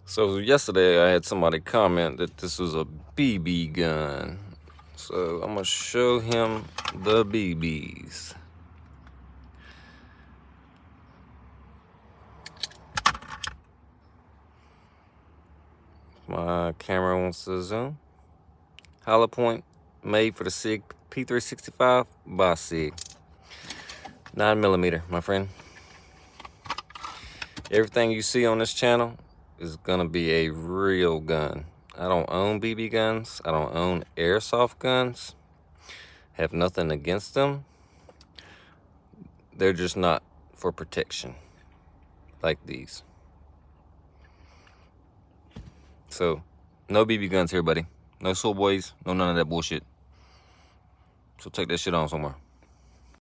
So yesterday I had somebody comment that this was a BB gun. So I'm gonna show him the BBs. My camera wants to zoom. Hollow point made for the SIG P365 by SIG. 9mm, my friend. Everything you see on this channel is gonna be a real gun. I don't own BB guns. I don't own airsoft guns. Have nothing against them. They're just not for protection like these. So, no BB guns here, buddy. No soul boys, no none of that bullshit. So take that shit on somewhere.